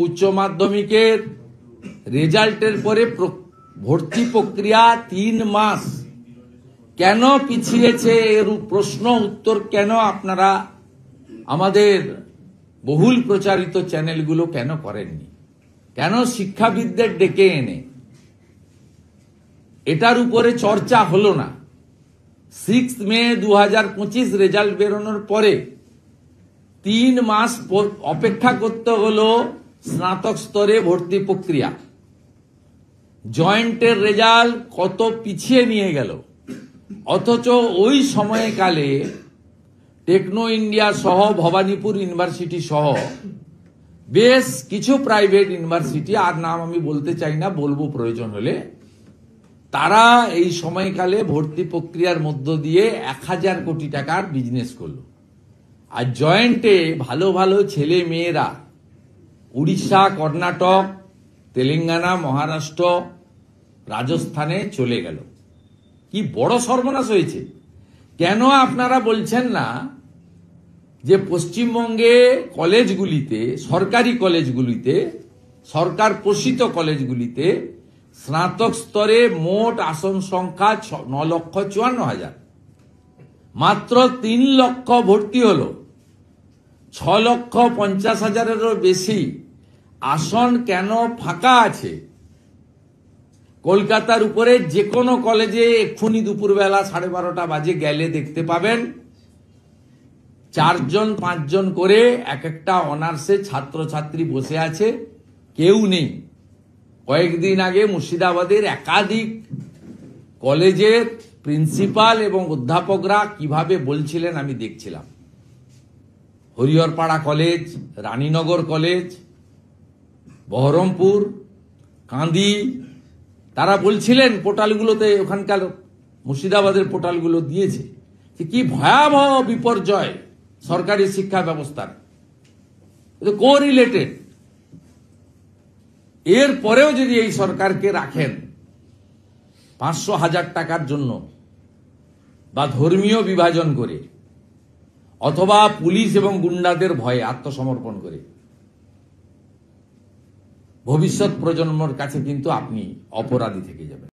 উচ্চ মাধ্যমিকের রেজাল্টের পরে ভর্তি প্রক্রিয়া 3 মাস কেন পিছিয়েছে এর প্রশ্ন উত্তর কেন আপনারা আমাদের বহুল প্রচারিত চ্যানেলগুলো কেন করেননি? কেন শিক্ষাবিদদের ডেকে এনে এটার উপরে চর্চা হলো না? 6 মে 2025 রেজাল্ট বেরোনোর পরে 3 মাস অপেক্ষা করতে হলো স্নাতক স্তরে ভর্তি প্রক্রিয়া। জয়েন্টের রেজাল্ট কত পিছিয়ে নিয়ে গেল, অথচ ওই সময়কালে টেকনো ইন্ডিয়া সহ ভবানীপুর ইউনিভার্সিটি সহ বেশ কিছু প্রাইভেট ইউনিভার্সিটি, আর নাম আমি বলতে চাই না, বলবো প্রয়োজন হলে, তারা এই সময়কালে ভর্তি প্রক্রিয়ার মধ্য দিয়ে 1000 কোটি টাকার বিজনেস করলো। আর জয়েন্টে ভালো ভালো ছেলে মেয়েরা উড়িষ্যা, কর্ণাটক, তেলেঙ্গানা, মহারাষ্ট্র, রাজস্থানে চলে গেল। কি বড় সর্বনাশ হয়েছে! কেন আপনারা বলছেন না যে পশ্চিমবঙ্গে কলেজগুলিতে, সরকারি কলেজগুলিতে, সরকার পোষিত কলেজগুলিতে স্নাতক স্তরে মোট আসন সংখ্যা 9,54,000, মাত্র 3 লক্ষ ভর্তি হলো, 6,50,000-এরও বেশি আসন কেন ফাঁকা আছে? কলকাতার উপরে যে কোনো কলেজে এক্ষুনি দুপুরবেলা 12:30 বাজে গেলে দেখতে পাবেন 4 জন 5 জন করে এক একটা অনার্সে ছাত্রছাত্রী বসে আছে, কেউ নেই। কয়েকদিন আগে মুর্শিদাবাদের একাধিক কলেজের প্রিন্সিপাল এবং অধ্যাপকরা কিভাবে বলছিলেন আমি দেখছিলাম। হরিহরপাড়া কলেজ, রানীনগর কলেজ, বহরমপুর, কান্দি, তারা বলছিলেন পোর্টালগুলোতে, ওখানকার মুর্শিদাবাদের পোর্টালগুলো দিয়েছে যে কি ভয়াবহ বিপর্যয় সরকারি শিক্ষা ব্যবস্থার, কোরিলেটেড। এর পরেও যদি এই সরকারকে রাখেন 500,000 টাকার জন্য, বা ধর্মীয় বিভাজন করে, অথবা পুলিশ এবং গুন্ডাদের ভয়ে আত্মসমর্পণ করে, ভবিষ্যৎ প্রজন্মের কাছে কিন্তু আপনি অপরাধী থেকে যাবেন।